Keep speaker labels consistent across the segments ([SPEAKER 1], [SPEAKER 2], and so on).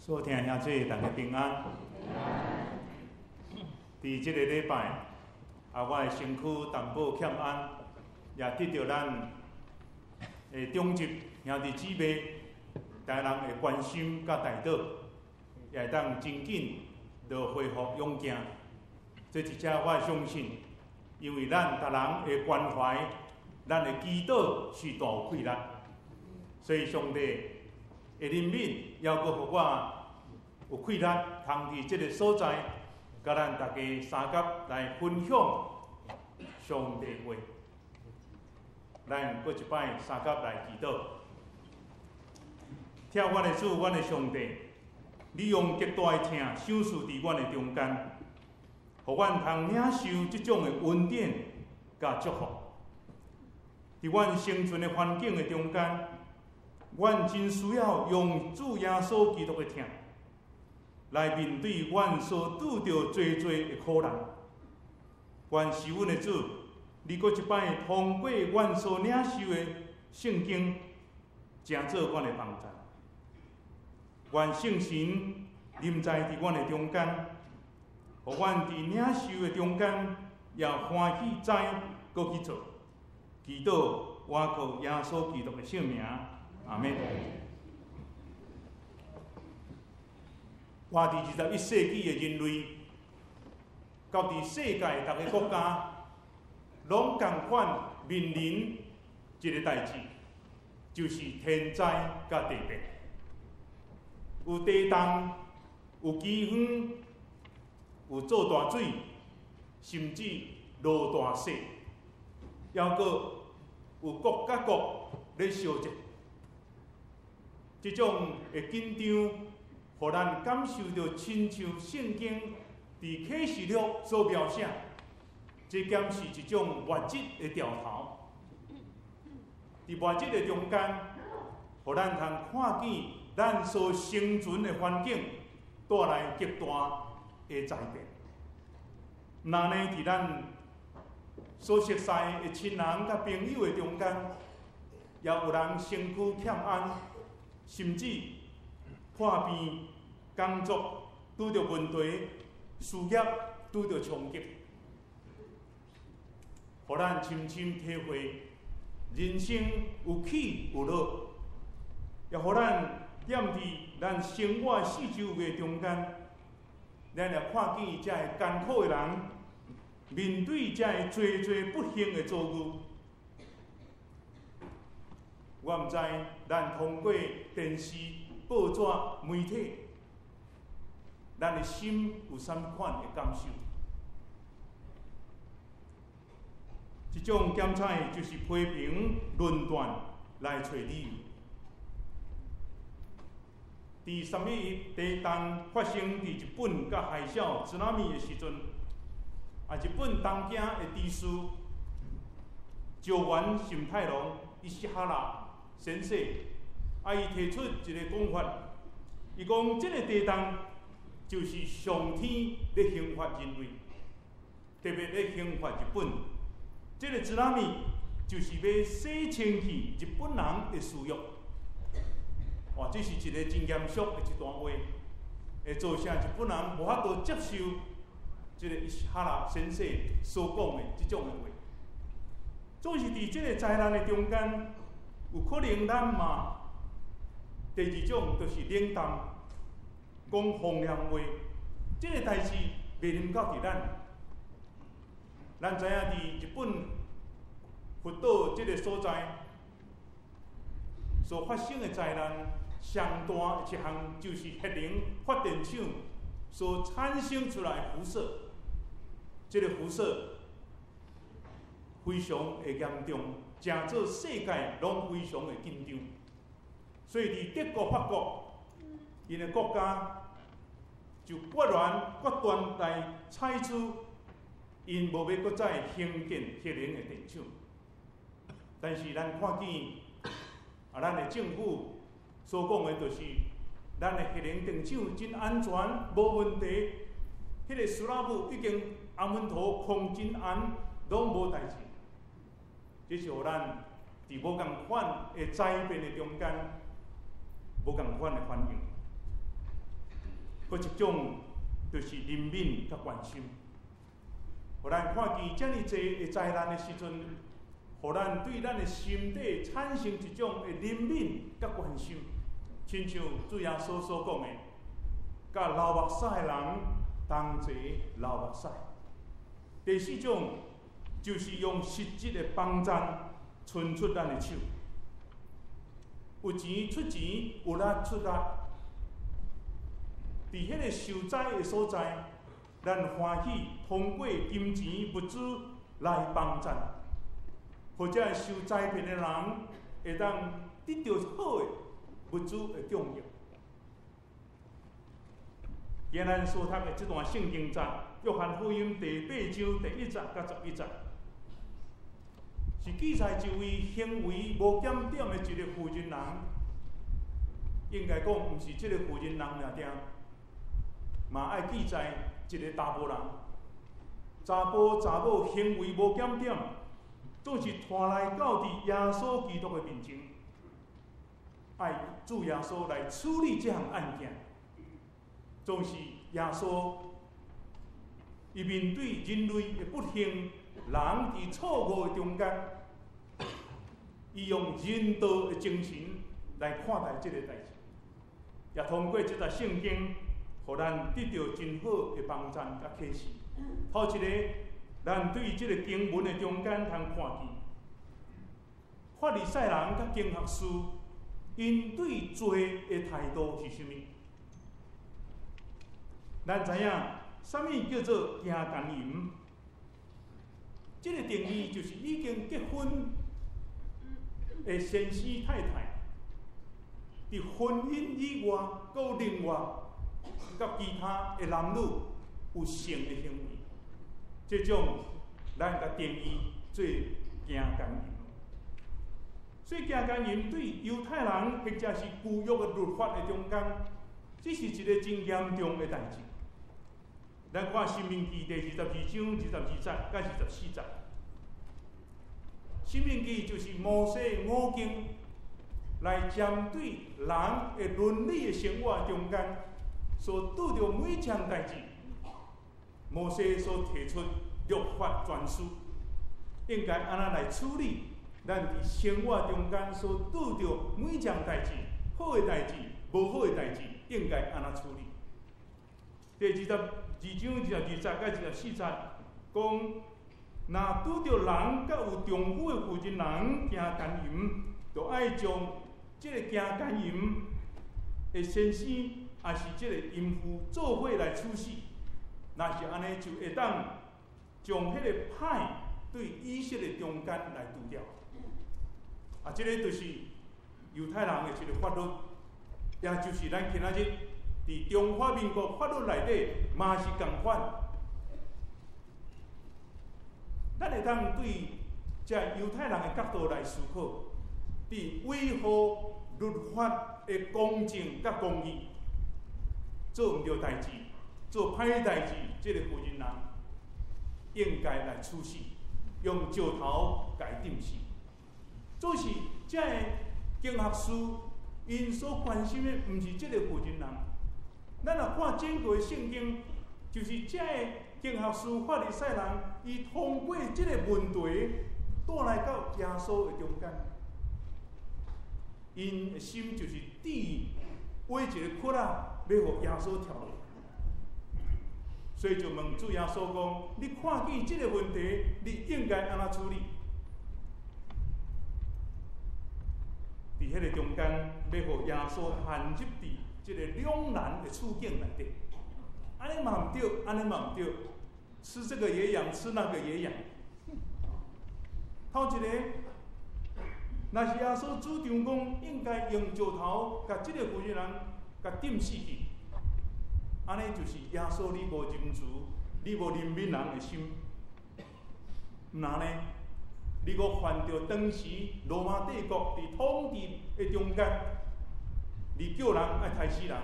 [SPEAKER 1] 所听兄弟大家平安。伫即个礼拜，我的身躯淡薄欠安，也得到咱的中级兄弟姊妹，大人的关心甲带导，也会当真紧就恢复勇健。这一只我相信，因为咱大人的关怀，咱的祈祷是大有气力，所以上帝会怜悯，还阁互我有气力，通伫即个所在，甲咱大家三甲来分享上帝话。咱搁一摆三甲来祈祷，听阮的主，阮的上帝，你用极大的疼赏赐伫阮的中间，互阮通领受即种的恩典甲祝福。伫阮生存的环境的中间，阮真需要用主耶稣基督的疼来面对阮所拄着最的苦难。愿是阮的主，你搁一摆通过阮所领受的圣经，成做阮的帮助。愿圣神临在伫阮的中间，互阮伫领受的中间也欢喜知，搁去做。祈祷我靠耶稣基督的圣名，阿们。活伫21世纪的人类，到伫世界逐个国家，拢共款面临一个代志，就是天灾甲地变，有地动，有饥荒，有做大水，甚至落大雪，还阁有国甲国咧相争。这种的紧张，互咱感受到亲像圣经伫启示录所描写，这减是一种末日的兆头。伫末日的中间，互咱通看见咱所生存的环境带来极大的灾变。那呢，伫咱所熟悉的亲人甲朋友的中间，也有人身躯欠安，甚至破病、工作拄着问题，事业拄着冲击，互咱深深体会人生有起有落，也互咱踮伫咱生活四周围中间，咱也看见遮个艰苦的人，面对遮个最不幸的遭遇。我毋知咱通过电视、报纸、媒体，咱的心有啥物款的感受？这种检测就是批评、论断来找理由。伫3.1地动发生伫日本甲海啸、津波的时阵，日本东京的知事昭原慎太郎伊西哈拉先生，伊提出一个讲法，伊讲这个地动就是上天咧刑罚人类，特别咧刑罚日本。这个津波就是要洗清去日本人的私欲。哇，这是一个真严肃的一段话，会造成日本人无法度接受这个伊西哈拉先生所讲的这种的话。总是伫这个灾难的中间，有可能咱嘛，第二种就是冷淡，讲风凉话，这个代志袂临到伫咱。咱知影伫日本福岛这个所在所发生的灾难，上大一项就是核能发电厂所产生出来辐射，这个辐射非常的严重，真做世界拢非常的紧张。所以伫德国、法国，因的国家就决断来采取，因无要搁再兴建核能的电厂。但是咱看见咱的政府所讲的，就是咱的核能电厂真安全，无问题。迄个苏拉姆已经安稳图控真安，拢无代志。这是互咱伫无共款的灾变的中间，无共款的反应。搁一种就是怜悯甲关心，互咱看见遮尔济的灾难的时阵，互咱对咱的心底产生一种的怜悯甲关心，亲像主耶稣所讲的，甲流目屎的人同齐流目屎。第四种就是用实质的帮赞伸出咱的手，有钱出钱，有力出力。伫迄个受灾的所在，咱欢喜通过金钱物资来帮赞，或者受灾变的人会当得到好的物资的供应。今咱所读的这段圣经节，约翰福音第8章第1节到11节，是记载一位行为无检点的一个负责人。应该讲，毋是这个负责人尔定。嘛爱记载一个查甫人，查甫查某行为无检点，总是拖来到伫耶稣基督的面前，爱主耶稣来处理这项案件。总是耶稣，伊面对人类的不幸，人伫错误的中间，伊用人道的精神来看待这个代志，也通过这节圣经。互咱得到真好的帮赞甲启示。头一个，咱对这个经文的中间通看见，法利赛人甲经学士因对罪的态度是啥物？咱知影，啥物叫做行奸淫？这个定义就是已经结婚的先生太太，伫婚姻以外，搁有另外。甲其他的男女有性的行为，这种咱甲定义做行奸淫。所以行奸淫对犹太人或者是旧约的律法的中间，这是一个真严重的代志。咱看《申命记》第22章22节到24节，《申命记》就是摩西5经来针对人的伦理的生活中间。所拄着每一项代志，摩西所提出律法全书，应该安怎来处理？咱伫生活中间所拄着每一项代志，好的代志、无好的代志，应该安怎处理？第22章22节到24节讲，若拄着人甲有丈夫的负责人行奸淫，就爱将这个行奸淫的先生。也是这个淫妇做伙来处死，若是安尼，就会当将迄个歹对以色列中间来除掉。这个就是犹太人的一个法律，也就是咱今仔日伫中华民国法律内底嘛是共款。咱会当对这犹太人的角度来思考，伫维护律法的公正甲公义。做毋对代志，做歹代志，这个负责人应该来处死，用石头甲伊钉死。做是这个经学士因所关心的，毋是这个负责人。咱若看整个圣经，就是这个经学士法利赛人，伊通过这个问题带来到耶稣的中间，因的心就是挖一个窟仔。要互耶稣跳落，所以就问主耶稣讲：你看见这个问题，你应该安怎处理？伫迄个中间，要互耶稣陷入伫这个两难的处境内底。安尼嘛毋对，安尼嘛毋对，吃这个也痒，吃那个也痒。头一个，若是耶稣主张讲应该用石头甲这个负责人。甲钉死去，安尼就是耶稣你无仁慈，你无怜悯人的心。毋然呢，你阁犯着当时罗马帝国伫统治的中间，你叫人爱杀死人，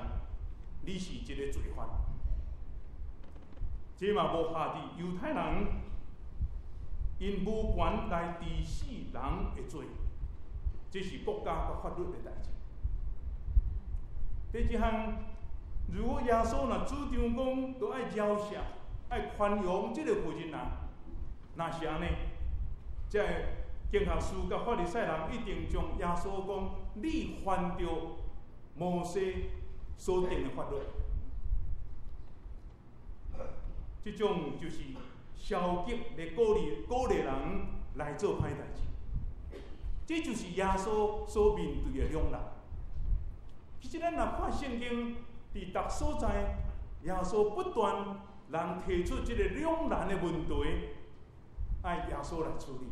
[SPEAKER 1] 你是一个罪犯。这嘛无下伫犹太人因无权来治死人的罪，这是国家甲法律的代志。第一项如果耶稣若主张讲，都爱饶恕、爱宽容这个负责人，那是安尼，这经学士甲法利赛人一定将耶稣讲，你犯着摩西所定的法律，这种就是消极来鼓励人来做歹代志。这就是耶稣所面对的两难。其实咱若看圣经，伫逐所在，耶稣不断人提出这个两难的问题，爱耶稣来处理。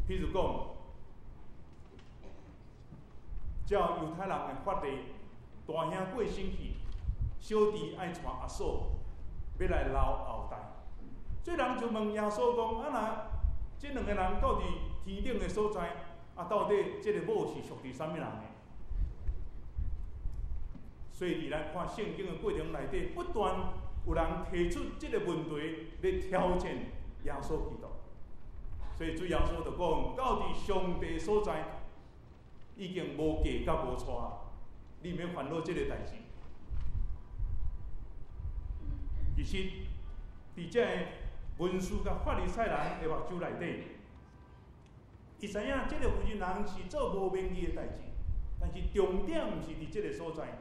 [SPEAKER 1] 譬如讲，照犹太人的法例，大兄过身去，小弟爱带阿嫂要来留后代，所以人就问耶稣讲：啊若这两个人到底天顶的所在，到底这个某是属于什么人的？所以，伫咱看圣经的过程内底，不断有人提出这个问题来挑战耶稣基督。所以主耶稣就讲：到底上帝所在已经无嫁甲无娶，你免烦恼这个代志。其实，伫这文士甲法利赛人的目睭内底，伊知影这个负责人是做无名义的代志，但是重点毋是伫这个所在，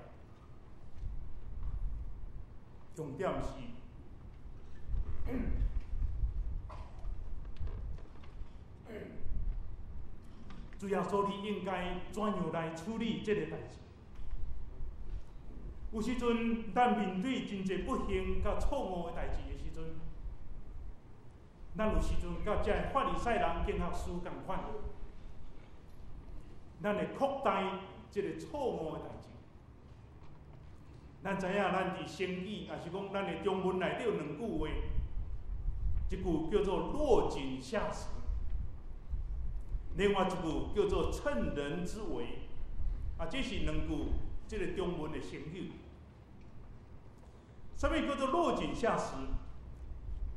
[SPEAKER 1] 重点是主耶稣你应该怎样来处理这个代志？有时阵，咱面对真侪不幸甲错误的代志的时阵，咱有时阵甲这法利赛人经学士共款，咱会扩大这个错误的代志。咱知影，咱伫生意，也是讲咱的中文内底有两句话，一句叫做落井下石，另外一句叫做趁人之危。这是两句这个中文的成语。什么叫做落井下石？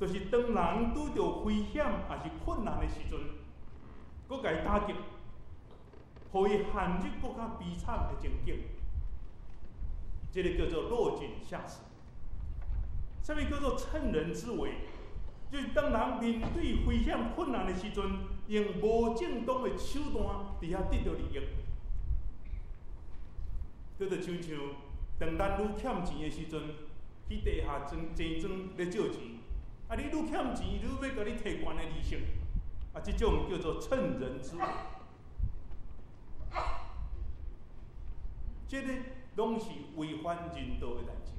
[SPEAKER 1] 就是当人拄到危险也是困难的时阵，佮甲伊打击，互伊陷入更较悲惨的情景。这个叫做落井下石。什么叫做趁人之危？就是当人面对危险困难的时阵，用无正当的手段伫遐得到利益。叫做像当咱愈欠钱的时阵，去地下坐庄咧借钱，你愈欠钱，愈要甲你提悬的利息，这种叫做趁人之危。这个拢是违反人道的代志。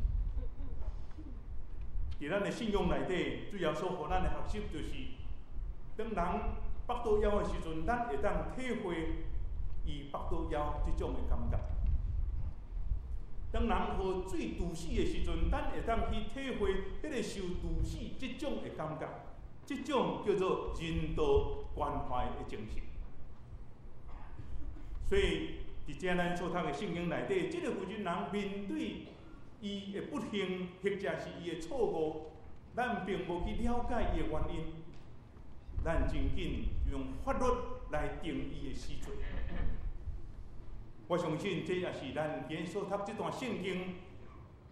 [SPEAKER 1] 伫咱的信仰内底，主要所互咱的学习就是，当人腹肚枵的时阵，咱会当体会伊腹肚枵这种的感觉；当人互水毒死的时阵，咱会当去体会迄个受毒死这种的感觉。这种叫做人道关怀的精神。所以，伫这咱所读的圣经内底，这个负责人面对伊的不幸，或者是伊的错误，咱并无去了解伊的原因，咱真紧用法律来定伊的死罪。我相信这也是咱今日所读这段圣经，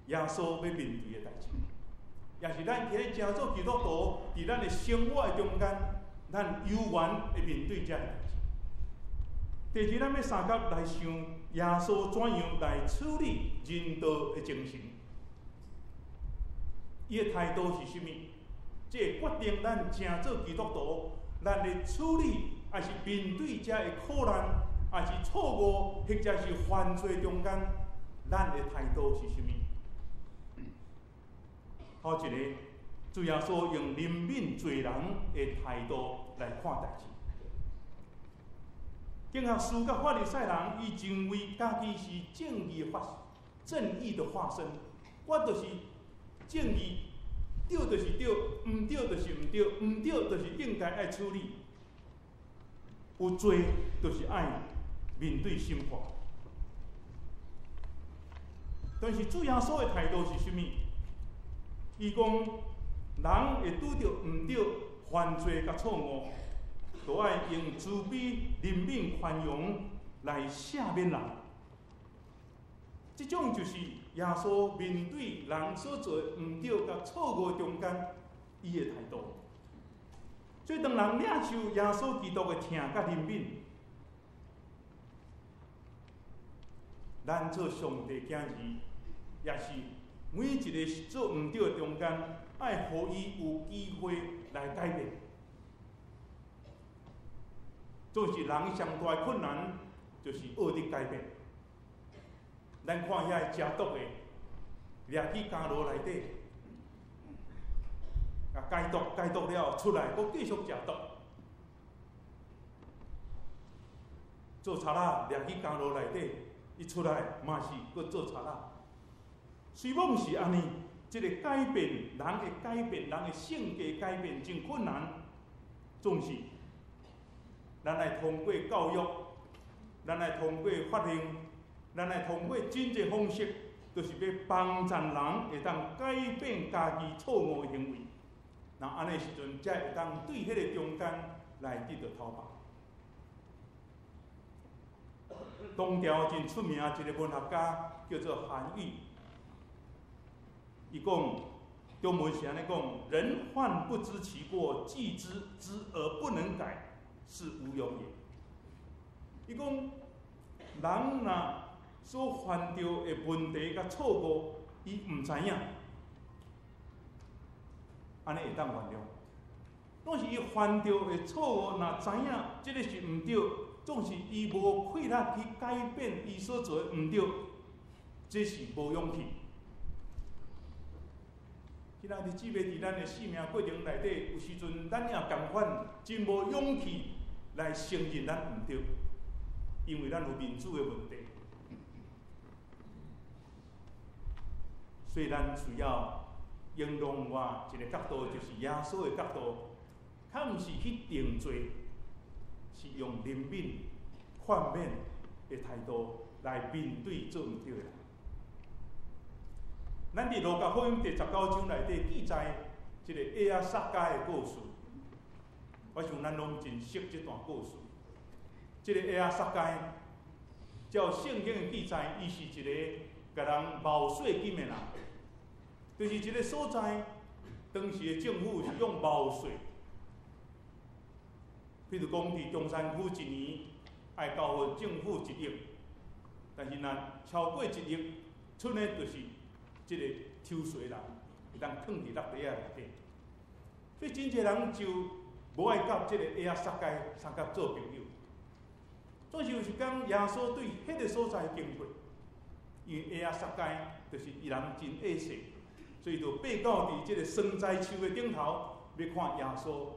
[SPEAKER 1] 耶稣要面对的代志，也是咱今日诚做基督徒伫咱的生活的中间，咱有缘会面对这样的代志。第二，咱要三角来想耶稣怎样来处理人道的精神。伊的态度是甚么？这决定咱诚做基督徒，咱的处理还是面对这的苦难，还是错误，或者是犯罪中间，咱的态度是甚么？好一个，主耶稣用怜悯罪人的态度来看代志。经学士甲法利赛人，伊认为家己是正义的化身，我就是正义，对就是对，毋对就是毋对，毋对就是应该爱处理，有罪就是爱面对审判。但是主耶稣的态度是甚么？伊讲人会拄到毋对、犯罪甲错误，都爱用慈悲、怜悯、宽容来赦免人。这种就是耶稣面对人所做唔对甲错误中间，伊的态度。所以当人领受耶稣基督的疼甲怜悯，咱做上帝囝儿，也是每一个做唔对的中间，爱互伊有机会来改变。总是人上大的困难，就是学得改变。咱看遐食毒的，掠去监牢内底，啊解毒了出来，佫继续食毒，做贼仔掠去监牢内底，伊出来嘛是佫做贼仔。虽讲是安尼，这个改变人的改变，人的性格改变真困难，总是咱来通过教育，咱来通过法令。咱来通过真济方式，就是要帮助人会当改变家己错误的行为。那安尼时阵，才会当对迄个中间来得到讨伐。唐朝真出名一个文学家叫做韩愈，伊讲中文是安尼讲：人患不知其过，既知而不能改，是无勇也。伊讲人若所犯着的问题甲错误，伊唔知影，安尼会当原谅。总是伊犯着的错误，若知影这个是唔对，总是伊无气力去改变伊所做的唔对，这是无勇气。今仔日姊妹伫咱的生命过程内底，有时阵咱也共款，真无勇气来承认咱唔对，因为咱有民主的问题。所以咱需要用另外一个角度，就是耶稣的角度，较毋是去定罪，是用怜悯、宽免的态度来面对做唔对的人。咱伫路加福音第19章内底记载一个埃亚撒迦的故事，我想咱拢真熟这段故事。这个埃亚撒迦，照圣经的记载，伊是一个甲人冒税金的人。就是一个所在，当时的政府是用毛税，譬如讲，伫中山区一年爱交予政府1亿，但是若超过1亿，剩的就是这个抽税人，会当藏伫落地仔内底。所以真侪人就无爱甲这个埃亚撒迦相甲做朋友。总是有一天，耶稣对迄个所在经过，因为埃亚撒迦就是伊人真恶势。所以就爬到伫即个生栽树的顶头，要看耶稣。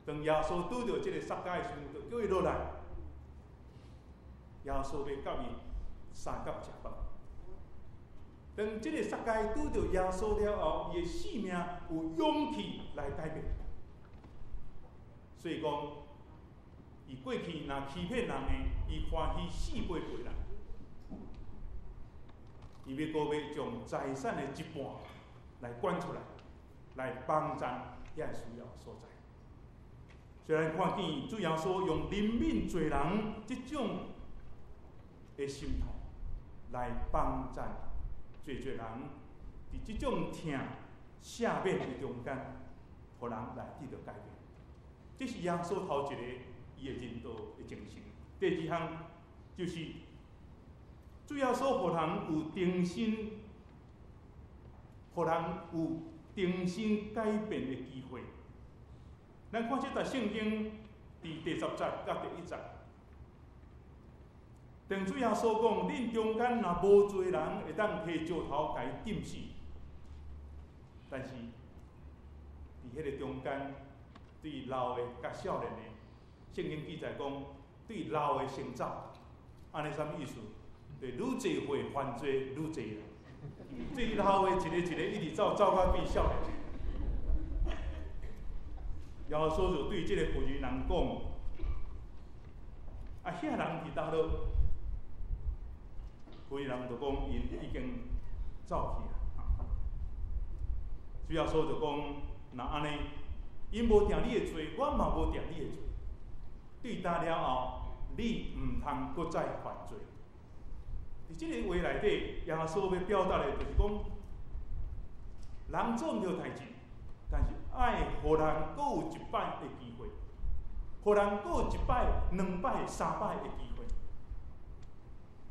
[SPEAKER 1] 当耶稣拄到即个撒迦的时候，就叫伊落来。耶稣要甲伊三角食饭。当即个撒迦拄到耶稣了后，伊的性命有勇气来改变。所以讲，伊过去若欺骗人的，伊欢喜4倍人。伊要搁要将财产的一半来捐出来，来帮助遐需要所在。虽然看见主耶稣用怜悯罪人这种的心态来帮助罪人，伫这种疼赦免的中间，互人来得到改变。这是耶稣头一个伊的人道的精神。第二项就是。主要说，互人有重新，互人有重新改变的机会。咱看这段圣经伫第10节甲第1节，当主要说讲，恁中间若无侪人会当摕石头甲伊钉死，但是伫迄个中间，对老的甲少年的，圣经记载讲，对老的先走，安尼啥物意思？对，愈侪会犯罪愈侪人，最老的一个一直走到变少年。耶稣就对这个妇人人讲：啊，遐人伫倒落？妇人人就讲，因已经走去啊。主耶稣就讲：那安尼，因无定你的罪，我嘛无定你的罪。对答了后，你唔通搁再犯罪。伫即个话内底，耶稣要表达的就是讲，人做毋着代志，但是爱互人佫有一摆的机会，互人佫有一摆、两摆、三摆的机会。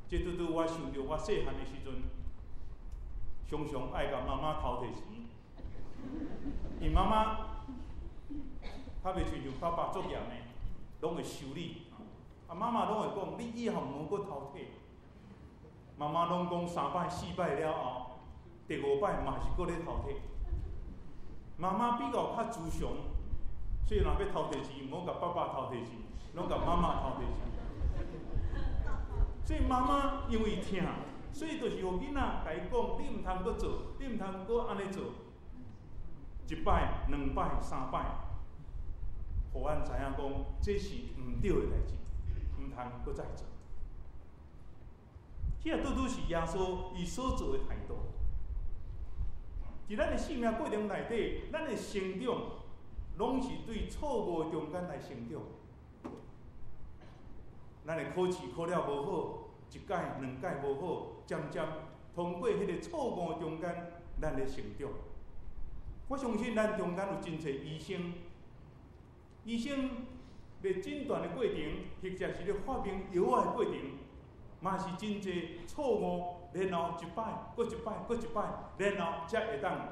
[SPEAKER 1] 这拄拄我想着我细汉的时阵，常常爱甲妈妈偷摕钱，因妈妈较袂亲像爸爸作严的，拢会修理。妈妈拢会讲，你以后毋好阁偷摕。妈妈拢讲3摆4摆了后，第5摆嘛是阁咧偷摕。妈妈比较较慈祥，所以若要偷摕钱，毋好甲爸爸偷摕钱，拢甲妈妈偷摕钱。所以妈妈因为疼，所以就是互囡仔甲伊讲，你毋通阁做，你毋通阁安尼做。1摆、2摆、3摆，互咱知影讲，这是毋对的代志，毋通阁再做。这拄拄是耶稣伊所做的态度。伫咱的生命过程内底，咱的成长，拢是对错误中间来成长。咱的考试考了无好，一届、2届无好，渐渐通过迄个错误中间，咱的成长。我相信咱中间有真侪医生，医生咧诊断的过程，或者是咧发明药的过程，嘛是真侪错误，然后1摆、搁1摆、搁1摆，然后才会当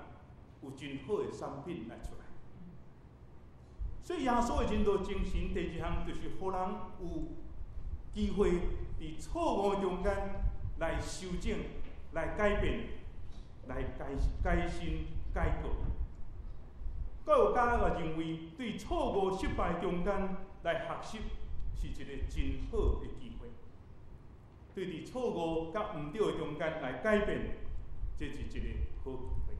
[SPEAKER 1] 有真好的产品来出来。所以耶稣的人道精神第一项就是，互人有机会伫错误中间来修正、来改变、来改新改过。各有家也认为，对错误失败中间来学习是一个真好的机会。对伫错误甲毋对的中间来改变，这是一个好机会。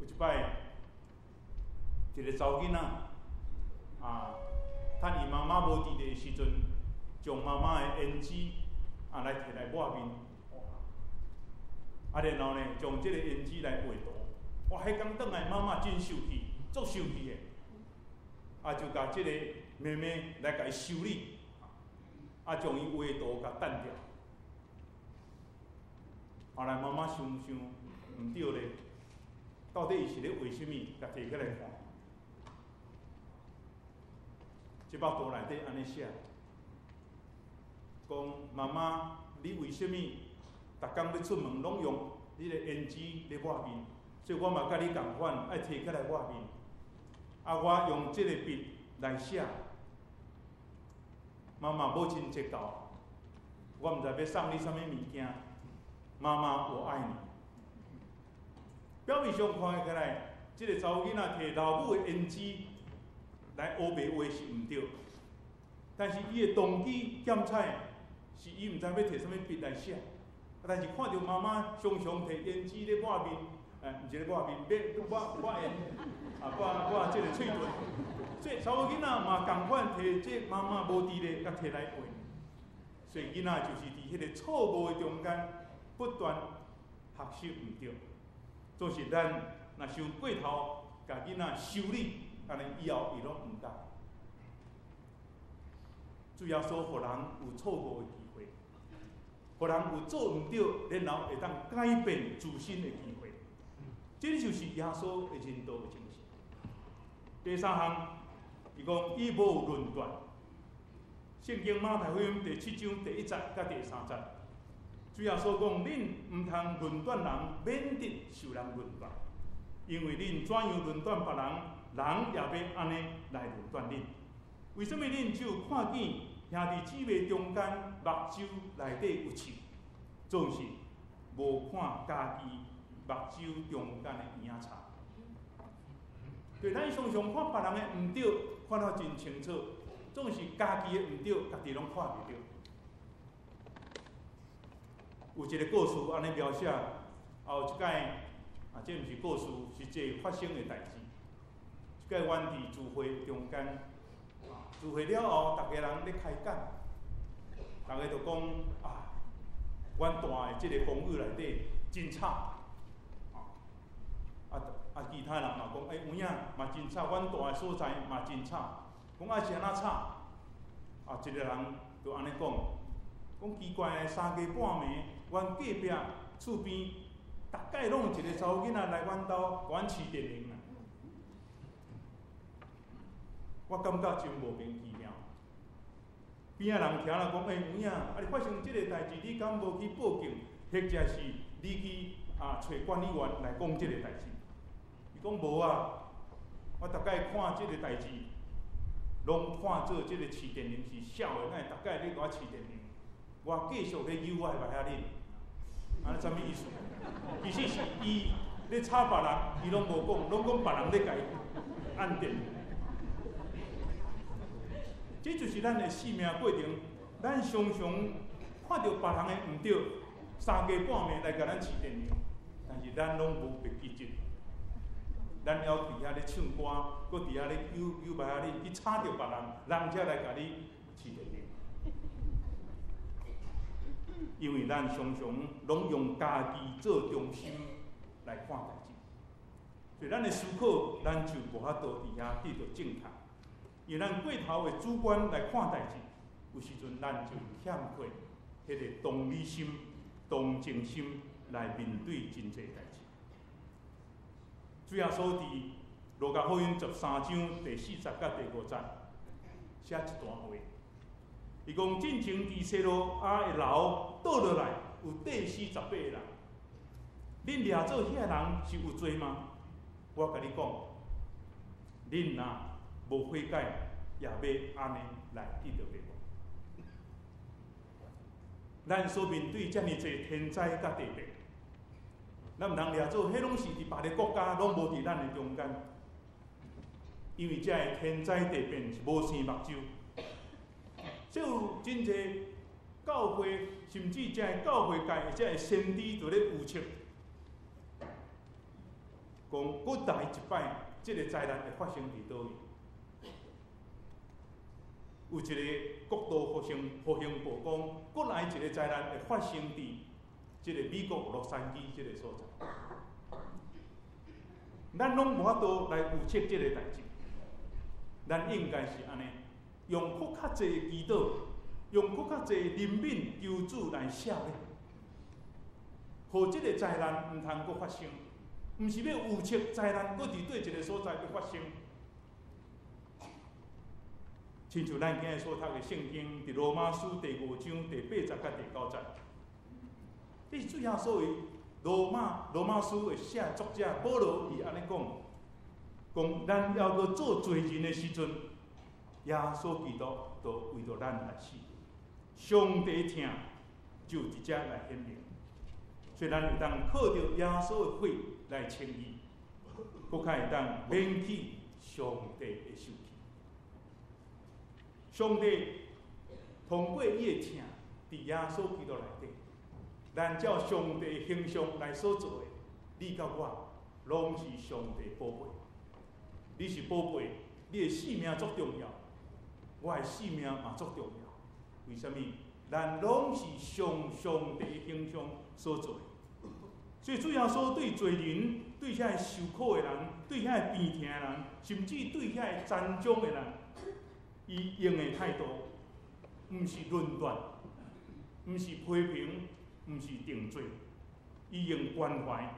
[SPEAKER 1] 有一摆，一个查某囡仔趁伊妈妈无伫的时阵，将妈妈的胭脂来摕来抹面，然后呢，将这个胭脂来画图。哇！迄天转来，妈妈真生气，足生气的，就甲这个妹妹来甲伊修理，将伊画图甲弹掉。后来妈妈想毋对咧，到底伊是咧画什么？甲摕起来看，这幅图内底安尼写，讲妈妈，你为什么逐工要出门拢用你的胭脂咧抹面？所以我嘛甲你共款，爱摕起来抹面。我用这个笔来写，妈妈母亲节到，我毋知要送你什么物件。妈妈，我爱你。表面上看起来，这个查某囡仔摕老母的胭脂来黑白画是毋对，但是伊的动机检采是伊毋知要摕什么笔来写，但是看到妈妈常常摕胭脂咧抹面。毋是咧抹面，抹胭，抹这个喙唇。所以查某囡仔嘛共款摕这妈妈无伫咧，甲摕来画。所以囡仔就是伫迄个错误的中间不断学习毋对，总是咱若想过头，甲囡仔修理，安尼以后伊拢毋得。主要说，互人有错误的机会，互人有做毋对，然后会当改变自身的机会。这就是耶稣的人道的精神。第3项，伊讲伊无有论断。圣经马太福音第7章第1节甲第3节，主耶稣讲：恁毋通论断人，免得受人论断，因为恁怎样论断别人，人也要安尼来论断恁。为什么恁只有看见兄弟姊妹中间目睭内底有刺，总是无看家己目睭中间的影叉？对，咱常常看别人的毋对，看得真清楚，总是家己的毋对，家己拢看袂到。有一个故事安尼描写，有一届这毋是故事，是一个发生的代志。一届原伫聚会中间，聚会了后，逐个人咧开讲，逐个就讲阮大的即个公寓内底真吵。其他人嘛讲，有影嘛真吵，阮大的所在嘛真吵。讲是安怎吵？一个人就安尼讲，讲奇怪诶，三更半暝，阮隔壁厝边，逐摆拢有一个查某囡仔来阮兜，甲阮饲电铃啦。我感觉真莫名其妙。边仔人听了讲，有影，你发生即个代志，你敢无去报警，或者是你去找管理员来讲即个代志？伊讲无啊，我逐摆看即个代志，拢看做即个饲电铃是痟的，哪会逐摆咧甲我饲电铃？我继续咧诱我的白遐恁，安尼啥物意思？其实是伊咧吵别人，伊拢无讲，拢讲别人咧甲伊按电铃。这就是咱的生命过程，咱常常看到别人的毋对，三更半暝来甲咱饲电铃，但是咱拢无别记责，咱还伫遐咧唱歌，搁伫遐咧有白遐哩去吵着别人，人才来甲你饲电铃。因为咱常常拢用家己做中心来看代志，所以咱的思考，咱就无法度伫遐得到正确。以咱过头的主观来看代志，有时阵咱就欠缺迄个同理心、同情心来面对真济代志。主耶稣伫路加福音13章第40甲第50写一段话，伊讲：进前伫西罗亚的楼倒落来有第48个人，恁掠做遐人是有罪吗？我甲你讲，恁若无悔改，也要安尼来得到灭亡。咱所面对遮尔侪天灾甲地变，咱毋通掠做，迄拢是伫别个国家，拢无伫咱的中间。因为遮个天灾地变是无生目睭，所以有真侪教会，甚至遮个教会界、遮个先知，伫咧预测，讲搁来一摆，即个灾难会发生伫倒位。有一个国度复兴报讲，搁来一个灾难会发生伫即个美国洛杉矶即个所在。咱拢无法度来预测即个代志，咱应该是安尼，用搁较济祈祷，用搁较济怜悯求主来赦免，互即个灾难毋通搁发生。毋是要预测灾难搁伫对一个所在要发生。亲像咱今日所读的圣经，伫罗马书第5章第80甲第90节，这是主耶稣为罗马书的写作者保罗伊安尼讲咱要搁做罪人的时阵，耶稣基督就为着咱来死，上帝疼就直接来显明，所以咱会当靠着耶稣的血来称义，搁较会当免去上帝的受气。上帝通过伊的疼，伫耶稣基督内底，咱照上帝的形象来所做的，你甲我拢是上帝宝贝。你是宝贝，你的性命足重要，我的性命嘛足重要。为什么？咱拢是上帝的形象所做的。所以主耶稣对罪人、对遐个受苦的人、对遐个病痛的人，甚至对遐个残障的人，伊用的态度，毋是论断，毋是批评，毋是定罪，伊用关怀。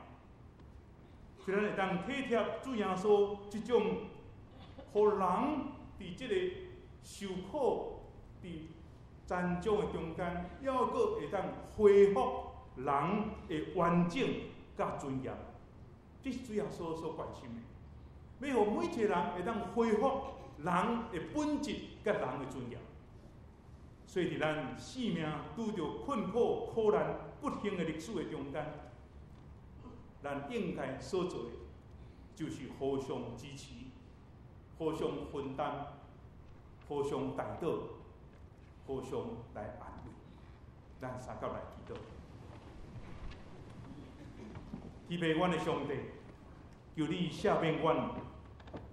[SPEAKER 1] 所以咱会当体贴主耶稣即种，互人伫即个受苦、伫残障的中间，还佫会当恢复人的完整甲尊严。这是主耶稣所关心的，要互每一个人会当恢复人的本质甲人的尊严。所以伫咱生命拄着困苦、苦难、不幸的历史的中间，咱应该所做的，就是互相支持、互相分担、互相带导、互相来安慰。咱三角来祈祷，祈求阮的上帝，求你赦免阮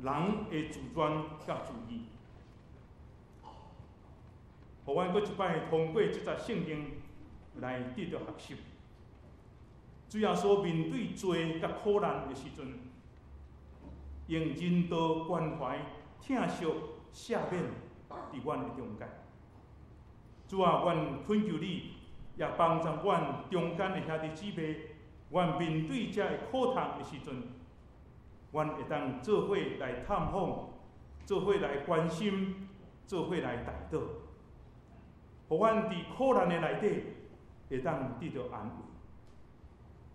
[SPEAKER 1] 人的自尊甲自义，互阮搁一摆通过这节圣经来得到学习。主耶稣面对罪甲苦难的时阵，用人道、关怀、疼惜、赦免伫阮的中间。主啊，阮恳求你，也帮助阮中间的兄弟姊妹，阮面对这个苦痛的时阵，阮会当做伙来探访，做伙来关心，做伙来带导，互阮伫苦难的内底会当得到安慰。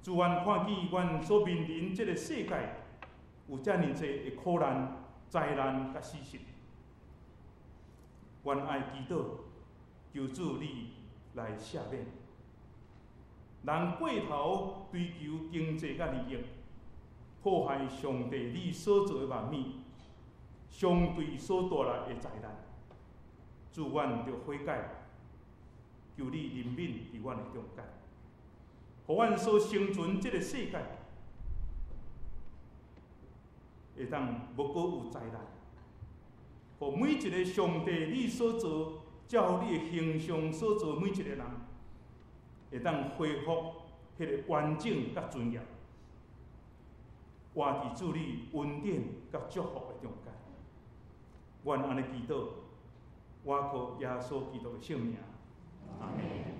[SPEAKER 1] 主，阮看见阮所面临这个世界有遮尔济的苦难、灾难甲死神，阮爱祈祷，求主你来赦免。人过头追求经济甲利益，破坏上帝你所做的万物，相对所带来的灾难。主，阮着悔改，求你怜悯伫阮的中间，互阮所生存这个世界会当无搁有灾难，互每一个上帝你所做，照你的形象所做每一个人，会当恢复迄个完整甲尊严，活伫主你恩典甲祝福的中间。阮安尼祈祷，我靠耶稣基督的圣名，阿门。